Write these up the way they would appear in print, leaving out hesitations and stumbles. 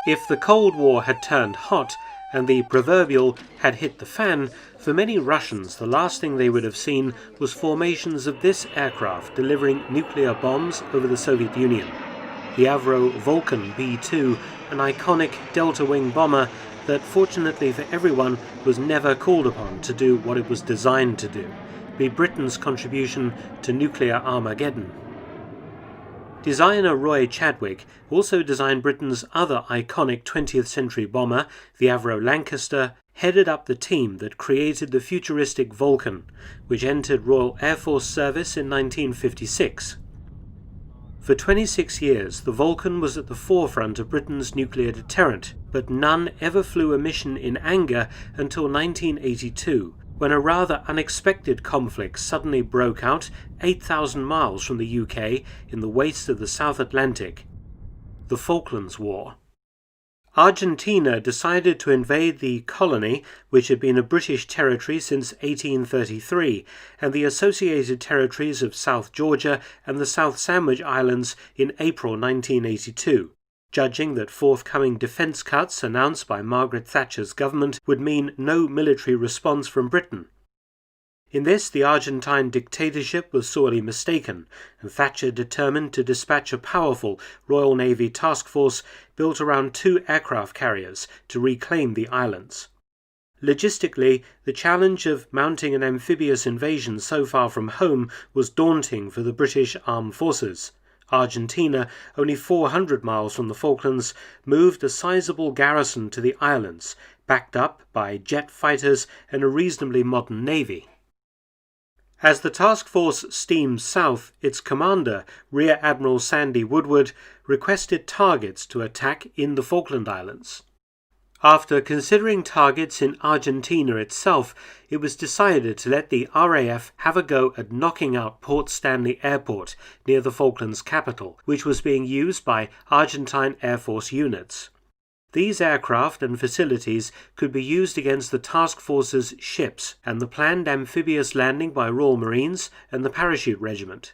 If the Cold War had turned hot, and the proverbial had hit the fan, for many Russians the last thing they would have seen was formations of this aircraft delivering nuclear bombs over the Soviet Union. The Avro Vulcan B-2, an iconic delta-wing bomber that fortunately for everyone was never called upon to do what it was designed to do, be Britain's contribution to nuclear Armageddon. Designer Roy Chadwick also designed Britain's other iconic 20th century bomber, the Avro Lancaster, headed up the team that created the futuristic Vulcan, which entered Royal Air Force service in 1956. For 26 years, the Vulcan was at the forefront of Britain's nuclear deterrent, but none ever flew a mission in anger until 1982, when a rather unexpected conflict suddenly broke out 8,000 miles from the UK in the waste of the South Atlantic, the Falklands War. Argentina decided to invade the colony, which had been a British territory since 1833, and the associated territories of South Georgia and the South Sandwich Islands in April 1982. Judging that forthcoming defence cuts announced by Margaret Thatcher's government would mean no military response from Britain. In this, the Argentine dictatorship was sorely mistaken, and Thatcher determined to dispatch a powerful Royal Navy task force built around 2 aircraft carriers to reclaim the islands. Logistically, the challenge of mounting an amphibious invasion so far from home was daunting for the British Armed Forces. Argentina, only 400 miles from the Falklands, moved a sizable garrison to the islands, backed up by jet fighters and a reasonably modern navy. As the task force steamed south, its commander, Rear Admiral Sandy Woodward, requested targets to attack in the Falkland Islands. After considering targets in Argentina itself, it was decided to let the RAF have a go at knocking out Port Stanley Airport near the Falklands capital, which was being used by Argentine Air Force units. These aircraft and facilities could be used against the task force's ships and the planned amphibious landing by Royal Marines and the Parachute Regiment.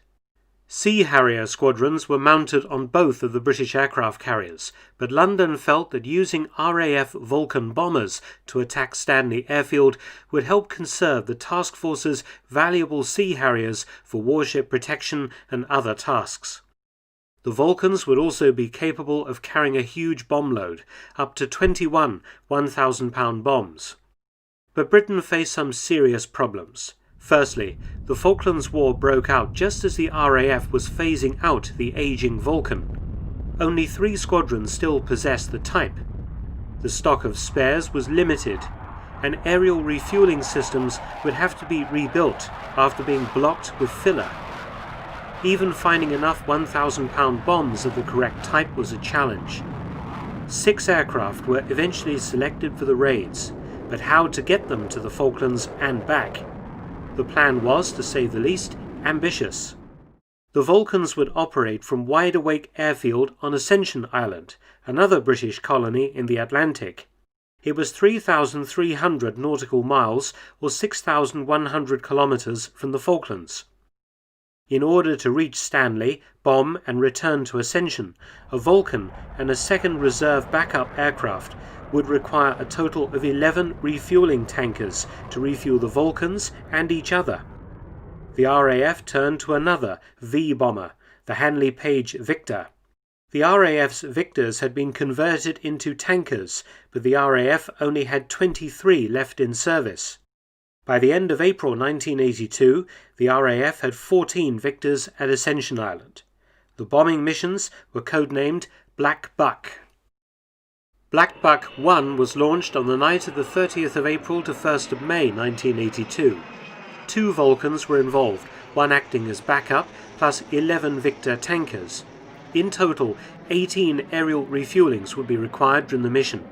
Sea Harrier squadrons were mounted on both of the British aircraft carriers, but London felt that using RAF Vulcan bombers to attack Stanley Airfield would help conserve the task force's valuable Sea Harriers for warship protection and other tasks. The Vulcans would also be capable of carrying a huge bomb load, up to 21 1,000-pound bombs. But Britain faced some serious problems. Firstly, the Falklands War broke out just as the RAF was phasing out the aging Vulcan. Only 3 squadrons still possessed the type. The stock of spares was limited, and aerial refueling systems would have to be rebuilt after being blocked with filler. Even finding enough 1,000-pound bombs of the correct type was a challenge. 6 aircraft were eventually selected for the raids, but how to get them to the Falklands and back? The plan was, to say the least, ambitious. The Vulcans would operate from Wide Awake Airfield on Ascension Island, another British colony in the Atlantic. It was 3,300 nautical miles or 6,100 kilometres from the Falklands. In order to reach Stanley, bomb and return to Ascension, a Vulcan and a second reserve backup aircraft would require a total of 11 refueling tankers to refuel the Vulcans and each other. The RAF turned to another V-bomber, the Hanley Page Victor. The RAF's Victors had been converted into tankers, but the RAF only had 23 left in service. By the end of April 1982, the RAF had 14 Victors at Ascension Island. The bombing missions were codenamed Black Buck. Black Buck 1 was launched on the night of the 30th of April to 1st of May 1982. 2 Vulcans were involved, one acting as backup, plus 11 Victor tankers. In total, 18 aerial refuelings would be required during the mission.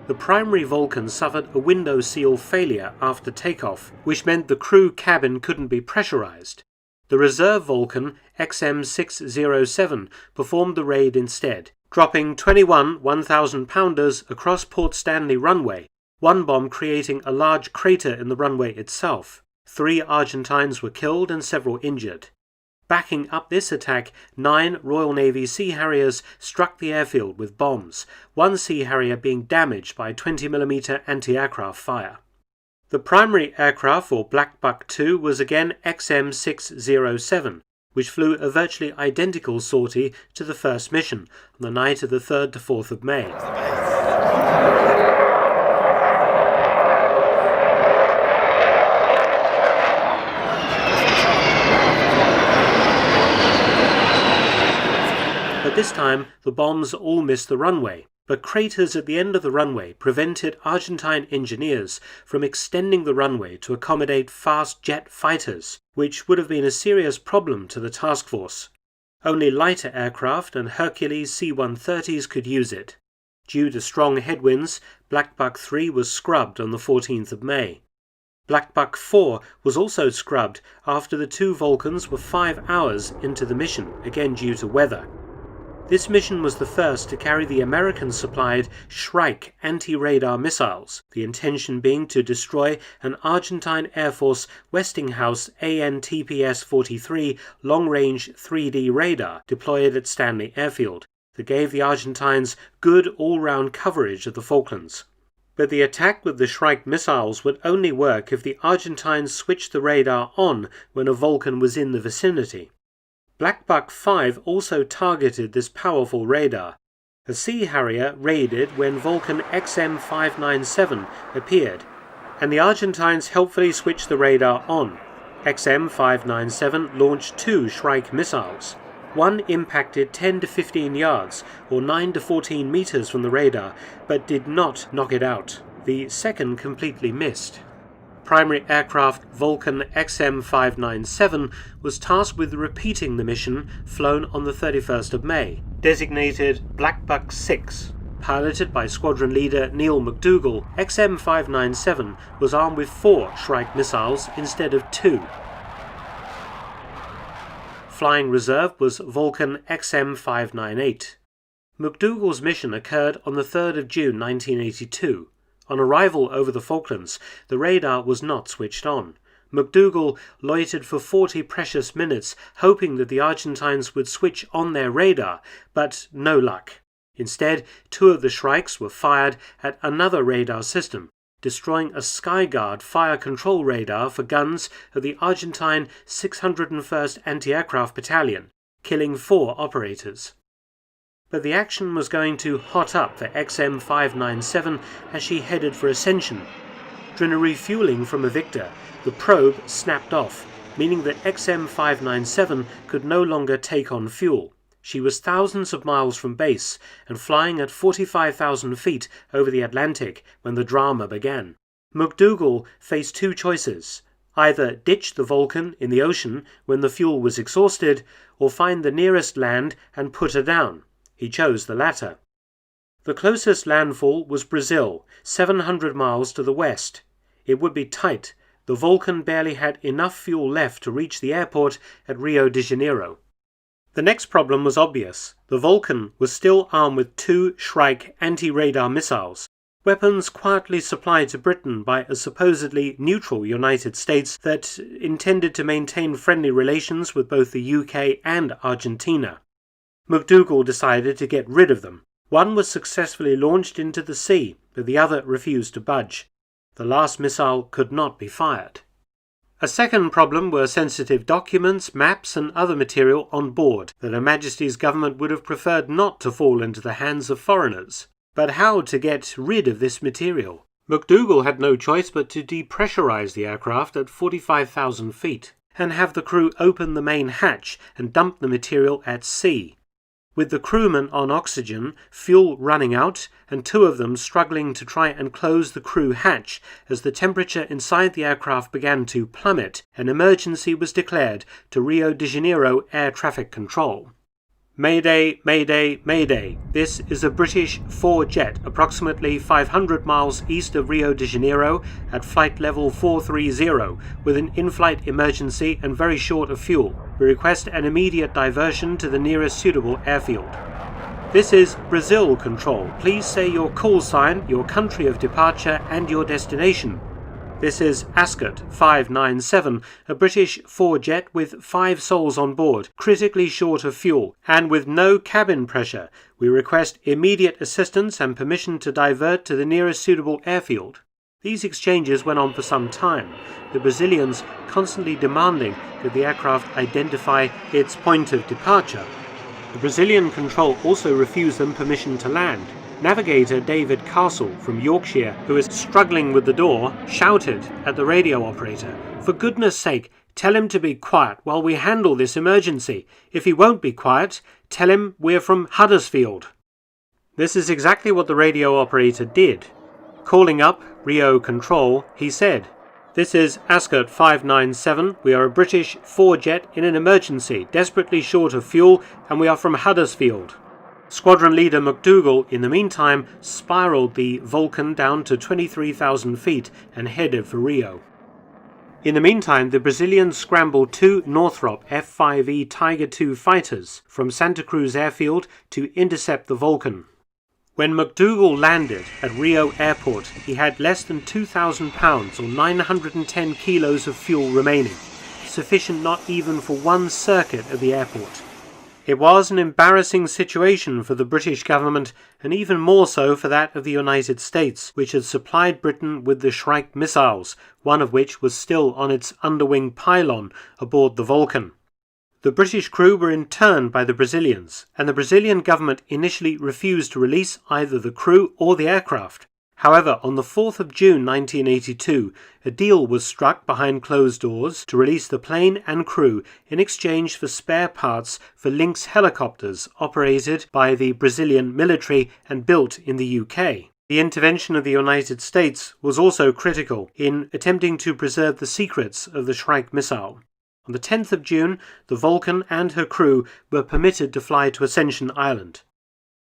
The primary Vulcan suffered a window seal failure after takeoff, which meant the crew cabin couldn't be pressurized. The reserve Vulcan XM607 performed the raid instead, dropping 21 1,000-pounders across Port Stanley runway, one bomb creating a large crater in the runway itself. 3 Argentines were killed and several injured. Backing up this attack, 9 Royal Navy Sea Harriers struck the airfield with bombs, one Sea Harrier being damaged by 20mm anti-aircraft fire. The primary aircraft for Black Buck 2 was again XM607, which flew a virtually identical sortie to the first mission on the night of the 3rd to 4th of May. But this time, the bombs all missed the runway, but craters at the end of the runway prevented Argentine engineers from extending the runway to accommodate fast jet fighters, which would have been a serious problem to the task force. Only lighter aircraft and Hercules C-130s could use it. Due to strong headwinds, Black Buck 3 was scrubbed on the 14th of May. Black Buck 4 was also scrubbed after the 2 Vulcans were 5 hours into the mission, again due to weather. This mission was the first to carry the American-supplied Shrike anti-radar missiles, the intention being to destroy an Argentine Air Force Westinghouse AN-TPS-43 long-range 3D radar deployed at Stanley Airfield, that gave the Argentines good all-round coverage of the Falklands. But the attack with the Shrike missiles would only work if the Argentines switched the radar on when a Vulcan was in the vicinity. Black Buck 5 also targeted this powerful radar. A Sea Harrier raided when Vulcan XM597 appeared, and the Argentines helpfully switched the radar on. XM597 launched 2 Shrike missiles. One impacted 10 to 15 yards, or 9 to 14 meters from the radar, but did not knock it out. The second completely missed. Primary aircraft Vulcan XM597 was tasked with repeating the mission flown on the 31st of May, designated Black Buck 6. Piloted by squadron leader Neil McDougall, XM597 was armed with 4 Shrike missiles instead of 2. Flying reserve was Vulcan XM598. McDougall's mission occurred on the 3rd of June 1982. On arrival over the Falklands, the radar was not switched on. McDougall loitered for 40 precious minutes, hoping that the Argentines would switch on their radar, but no luck. Instead, 2 of the Shrikes were fired at another radar system, destroying a Skyguard fire control radar for guns of the Argentine 601st Anti-Aircraft Battalion, killing 4 operators. But the action was going to hot up for XM597 as she headed for ascension. During a refueling from a Victor, the probe snapped off, meaning that XM597 could no longer take on fuel. She was thousands of miles from base and flying at 45,000 feet over the Atlantic when the drama began. McDougall faced 2 choices: either ditch the Vulcan in the ocean when the fuel was exhausted, or find the nearest land and put her down. He chose the latter. The closest landfall was Brazil, 700 miles to the west. It would be tight. The Vulcan barely had enough fuel left to reach the airport at Rio de Janeiro. The next problem was obvious. The Vulcan was still armed with 2 Shrike anti-radar missiles, weapons quietly supplied to Britain by a supposedly neutral United States that intended to maintain friendly relations with both the UK and Argentina. McDougall decided to get rid of them. One was successfully launched into the sea, but the other refused to budge. The last missile could not be fired. A second problem were sensitive documents, maps and other material on board that Her Majesty's government would have preferred not to fall into the hands of foreigners. But how to get rid of this material? McDougall had no choice but to depressurize the aircraft at 45,000 feet and have the crew open the main hatch and dump the material at sea. With the crewmen on oxygen, fuel running out, and 2 of them struggling to try and close the crew hatch as the temperature inside the aircraft began to plummet, an emergency was declared to Rio de Janeiro Air Traffic Control. Mayday, mayday, mayday. This is a British 4-jet approximately 500 miles east of Rio de Janeiro at flight level 430 with an in-flight emergency and very short of fuel. We request an immediate diversion to the nearest suitable airfield. This is Brazil Control. Please say your call sign, your country of departure and your destination. This is Ascot 597, a British 4-jet with 5 souls on board, critically short of fuel, and with no cabin pressure. We request immediate assistance and permission to divert to the nearest suitable airfield. These exchanges went on for some time, the Brazilians constantly demanding that the aircraft identify its point of departure. The Brazilian control also refused them permission to land. Navigator David Castle from Yorkshire, who was struggling with the door, shouted at the radio operator, "For goodness sake, tell him to be quiet while we handle this emergency. If he won't be quiet, tell him we're from Huddersfield." This is exactly what the radio operator did. Calling up Rio Control, he said, "This is Ascot 597. We are a British 4-jet in an emergency, desperately short of fuel, and we are from Huddersfield." Squadron leader McDougall, in the meantime, spiraled the Vulcan down to 23,000 feet and headed for Rio. In the meantime, the Brazilians scrambled 2 Northrop F-5E Tiger II fighters from Santa Cruz Airfield to intercept the Vulcan. When McDougall landed at Rio Airport, he had less than 2,000 pounds or 910 kilos of fuel remaining, sufficient not even for one circuit of the airport. It was an embarrassing situation for the British government, and even more so for that of the United States, which had supplied Britain with the Shrike missiles, one of which was still on its underwing pylon aboard the Vulcan. The British crew were interned by the Brazilians, and the Brazilian government initially refused to release either the crew or the aircraft. However, on the 4th of June 1982, a deal was struck behind closed doors to release the plane and crew in exchange for spare parts for Lynx helicopters operated by the Brazilian military and built in the UK. The intervention of the United States was also critical in attempting to preserve the secrets of the Shrike missile. On the 10th of June, the Vulcan and her crew were permitted to fly to Ascension Island.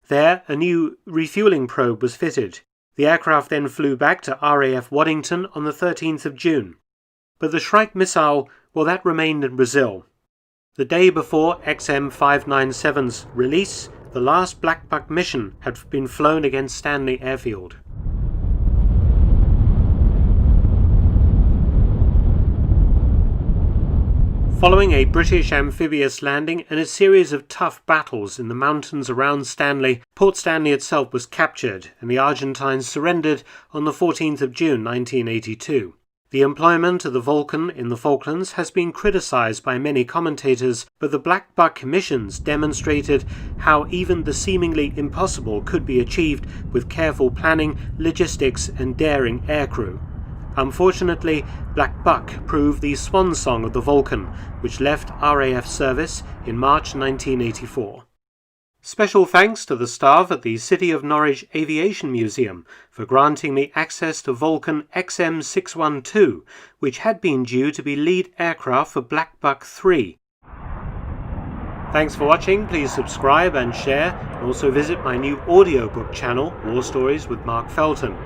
There, a new refueling probe was fitted. The aircraft then flew back to RAF Waddington on the 13th of June. But the Shrike missile, well, that remained in Brazil. The day before XM597's release, the last Black Buck mission had been flown against Stanley Airfield. Following a British amphibious landing and a series of tough battles in the mountains around Stanley, Port Stanley itself was captured and the Argentines surrendered on the 14th of June 1982. The employment of the Vulcan in the Falklands has been criticised by many commentators, but the Black Buck missions demonstrated how even the seemingly impossible could be achieved with careful planning, logistics and daring aircrew. Unfortunately, Black Buck proved the swan song of the Vulcan, which left RAF service in March 1984. Special thanks to the staff at the City of Norwich Aviation Museum for granting me access to Vulcan XM612, which had been due to be lead aircraft for Black Buck 3. Thanks for watching. Please subscribe and share, and also visit my new audiobook channel, War Stories with Marka Feltona.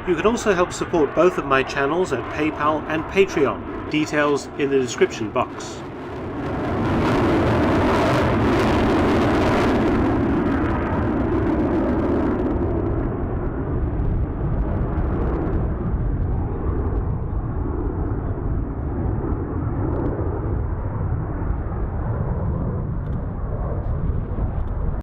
You can also help support both of my channels at PayPal and Patreon. Details in the description box.